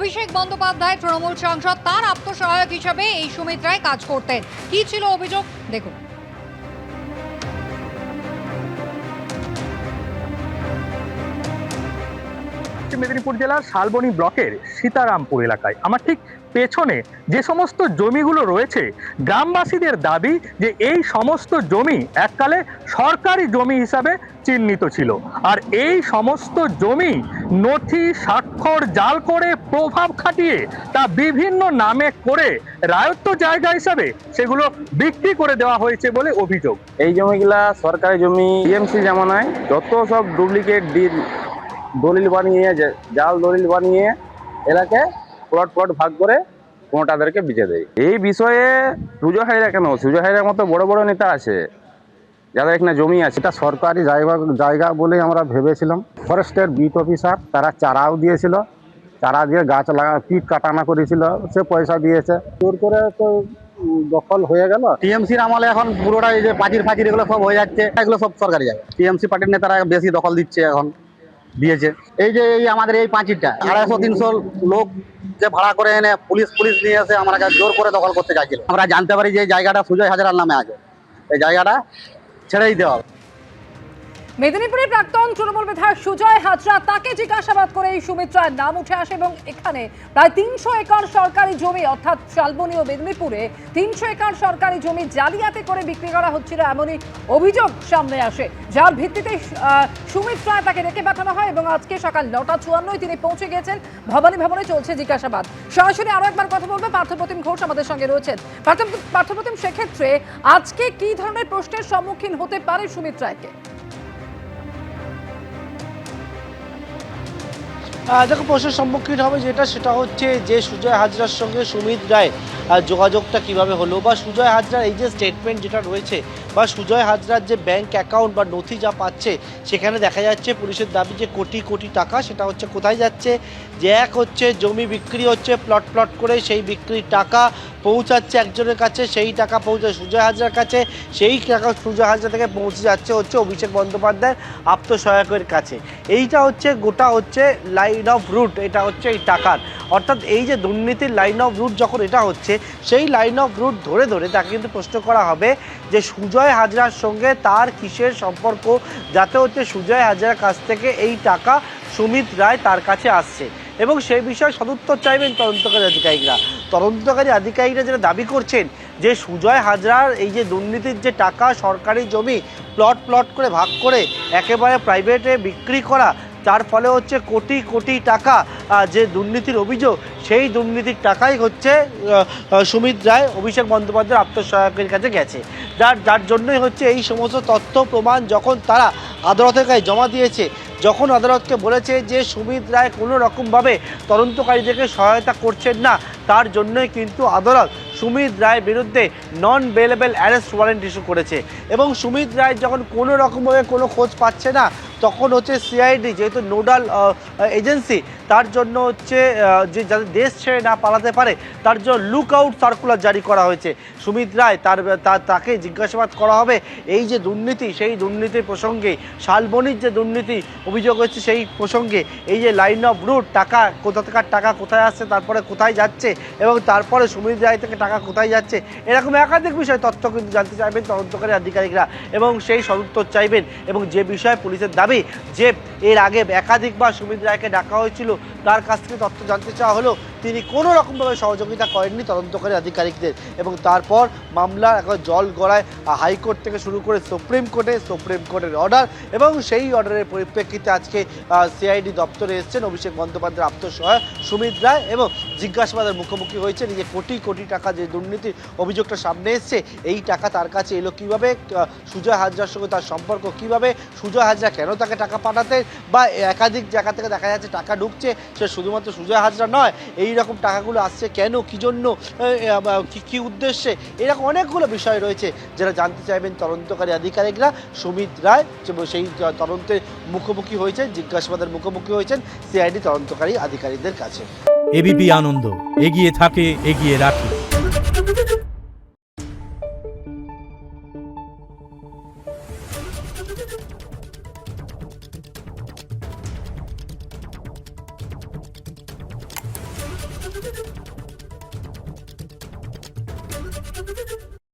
অভিষেক বন্দ্যোপাধ্যায় তৃণমূল সাংসদ, তার আত্মসহায়ক হিসাবে এই সুমিত রায় কাজ করতেন। কি ছিল অভিযোগ দেখুন। মেদিনীপুর জেলার শালবনী ব্লকের সীতারামপুর এলাকায় আমার ঠিক পেছনে যে সমস্ত জমিগুলো রয়েছে, গ্রামবাসীদের দাবি যে এই সমস্ত জমি এককালে সরকারি জমি হিসাবে চিহ্নিত ছিল, আর এই সমস্ত জমি নথি স্বাক্ষর জাল করে প্রভাব খাটিয়ে তা বিভিন্ন নামে করে রায়ত্ব জায়গা হিসাবে সেগুলো বিক্রি করে দেওয়া হয়েছে বলে অভিযোগ। এই জমিগুলা সরকারি জমি, টিএমসি জামানায় যত সব ডুপ্লিকেট দলিল বানিয়ে, জাল দলিল বানিয়ে এলাকে প্লট ভাগ করে কোনোটাদেরকে বেচে দেয়। এই বিষয়ে সুজয় হাজরা কেন, সুজয় হাজরার মতো বড় বড় নেতা আছে যাদের এখানে জমি আছে, এটা সরকারি জায়গা বলে আমরা ভেবেছিলাম। ফরেস্টের বিট অফিসার তারা চারাও দিয়েছিল, চারা দিয়ে গাছ পিট কাটানা করেছিল, সে পয়সা দিয়েছে। জোর করে তো দখল হয়ে গেল। টিএমসির আমলে এখন পুরোটা এই যে পাচির এগুলো সব হয়ে যাচ্ছে, এগুলো সব সরকারি জায়গা। টিএমসি পার্টির নেতারা বেশি দখল দিচ্ছে, এখন দিয়েছে। এই যে এই আমাদের এই পাঁচিরটা 250-300 লোক যে ভাড়া করে এনে পুলিশ নিয়ে এসে আমরা জোর করে দখল করতে চাইছিল। আমরা জানতে পারি যে এই জায়গাটা সুজয় হাজরার নামে আছে, এই জায়গাটা ছেড়ে দিতে হবে। মেদিনীপুরের প্রাক্তন তৃণমূল বিধায়ক সুজয় হাজরা, তাকে জিজ্ঞাসাবাদ করে এই সুমিত রায়ের নাম উঠে আসে এবং এখানে প্রায় 300 একর সরকারি জমি, অর্থাৎ শালবনী ও মেদিনীপুরে 300 একর সরকারি জমি জালিয়াতি করে বিক্রি করা হচ্ছিল এমনই অভিযোগ সামনে আসে, যার ভিত্তিতে সুমিত রায় তাকে ডেকে পাঠানো হয় এবং আজকে সকাল 9:54 তিনি পৌঁছে গেছেন ভবানী ভবনে। চলছে জিজ্ঞাসাবাদ। সরাসরি আরো একবার কথা বলবে পার্থপ্রতিম ঘোষ আমাদের সঙ্গে রয়েছেন। পার্থপ্রতিম, সেক্ষেত্রে আজকে কি ধরনের প্রশ্নের সম্মুখীন হতে পারে সুমিত রায়কে? দেখো, প্রশ্নের সম্মুখীন হবে সেটা হচ্ছে যে সুজয় হাজরার সঙ্গে সুমিত রায় যোগাযোগটা কিভাবে হলো, বা সুজয় হাজরার এই যে স্টেটমেন্ট যেটা রয়েছে, বা সুজয় হাজরার যে ব্যাংক অ্যাকাউন্ট বা নথি যা পাচ্ছে, সেখানে দেখা যাচ্ছে পুলিশের দাবি যে কোটি কোটি টাকা, সেটা হচ্ছে কোথায় যাচ্ছে। যে এক হচ্ছে জমি বিক্রি হচ্ছে প্লট করে, সেই বিক্রির টাকা পৌঁছাচ্ছে একজনের কাছে, সেই টাকা পৌঁছায় সুজয় হাজরার কাছে, সেই টাকা সুজয় হাজরা থেকে পৌঁছে যাচ্ছে হচ্ছে অভিষেক বন্দ্যোপাধ্যায়ের আত্মসহায়কের কাছে। এইটা হচ্ছে গোটা হচ্ছে লাইন অফ রুট, এটা হচ্ছে এই টাকার, অর্থাৎ এই যে দুর্নীতির লাইন অফ রুট যখন এটা হচ্ছে, সেই লাইন অফ রুট ধরে তাকে কিন্তু প্রশ্ন করা হবে যে সুজয় হাজরার সঙ্গে তার কিসের সম্পর্ক, যাতে হচ্ছে সুজয় হাজরার কাছ থেকে এই টাকা সুমিত রায় তার কাছে আসছে, এবং সেই বিষয়ে সদুত্তর চাইবেন তদন্তকারী আধিকারিকরা যেটা দাবি করছেন যে সুজয় হাজরার এই যে দুর্নীতির যে টাকা, সরকারি জমি প্লট করে ভাগ করে একেবারে প্রাইভেটে বিক্রি করা, তার ফলে হচ্ছে কোটি কোটি টাকা যে দুর্নীতির অভিযোগ, সেই দুর্নীতির টাকাই হচ্ছে সুমিত রায় অভিষেক বন্দ্যোপাধ্যায়ের আত্মসহায়কের কাছে গেছে, যার জন্যই হচ্ছে এই সমস্ত তথ্য প্রমাণ যখন তারা আদালতের কাছে জমা দিয়েছে, যখন আদালতকে বলেছে যে সুমিত রায় কোনো রকমভাবে তদন্তকারীদেরকে সহায়তা করছেন না, তার জন্যই কিন্তু আদালত সুমিত রায়ের বিরুদ্ধে নন বেলেবল অ্যারেস্ট ওয়ারেন্ট ইস্যু করেছে। এবং সুমিত রায় যখন কোনো রকমভাবে কোনো খোঁজ পাচ্ছে না, তখন হচ্ছে সিআইডি যেহেতু নোডাল এজেন্সি, তার জন্য হচ্ছে যে যাতে দেশ ছেড়ে না পালাতে পারে তার জন্য লুক আউট সার্কুলার জারি করা হয়েছে। সুমিত রায় তাকে জিজ্ঞাসাবাদ করা হবে এই যে দুর্নীতি, সেই দুর্নীতির প্রসঙ্গে, শালবনীর যে দুর্নীতি অভিযোগ হচ্ছে সেই প্রসঙ্গে, এই যে লাইন অফ রুট, টাকা কোথাকার টাকা কোথায় আসছে, তারপরে কোথায় যাচ্ছে, এবং তারপরে সুমিত রায় থেকে টাকা কোথায় যাচ্ছে, এরকম একাধিক বিষয় তথ্য কিন্তু জানতে চাইবেন তদন্তকারী আধিকারিকরা, এবং সেই সদুত্তর চাইবেন। এবং যে বিষয়ে পুলিশের দাবি যে এর আগে একাধিকবার সুমিত রায়কে ডাকা হয়েছিল, তার কাছ থেকে তথ্য জানতে চাওয়া হলো, তিনি কোনো রকমভাবে সহযোগিতা করেননি তদন্তকারী আধিকারিকদের, এবং তারপর মামলার এখন জল গড়ায় হাইকোর্ট থেকে শুরু করে সুপ্রিম কোর্টের অর্ডার, এবং সেই অর্ডারের পরিপ্রেক্ষিতে আজকে সিআইডি দপ্তরে এসেছেন অভিষেক বন্দ্যোপাধ্যায়ের আত্মসহায়ক সুমিত রায়, এবং জিজ্ঞাসাবাদের মুখোমুখি হয়েছেন। এই যে কোটি কোটি টাকা যে দুর্নীতির অভিযোগটা সামনে এসছে, এই টাকা তার কাছে এলো কীভাবে, সুজয় হাজরার সঙ্গে তার সম্পর্ক কীভাবে, সুজয় হাজরা কেন তাকে টাকা পাঠাতেন, বা একাধিক জায়গা থেকে দেখা যাচ্ছে টাকা ঢুকছে, সে শুধুমাত্র সুজয় হাজরা নয়, এই রকম টাকাগুলো আসছে কেন, কী জন্য, কী উদ্দেশ্যে, এরকম অনেকগুলো বিষয় রয়েছে যেটা জানতে চাইবেন তদন্তকারী আধিকারিকরা। সুমিত রায় সেই তদন্তের মুখোমুখি হয়েছেন, জিজ্ঞাসাবাদের মুখোমুখি হয়েছেন সিআইডি তদন্তকারী আধিকারিকদের কাছে। এবিপি আনন্দ, এগিয়ে থাকে, এগিয়ে রাখে। Thank you.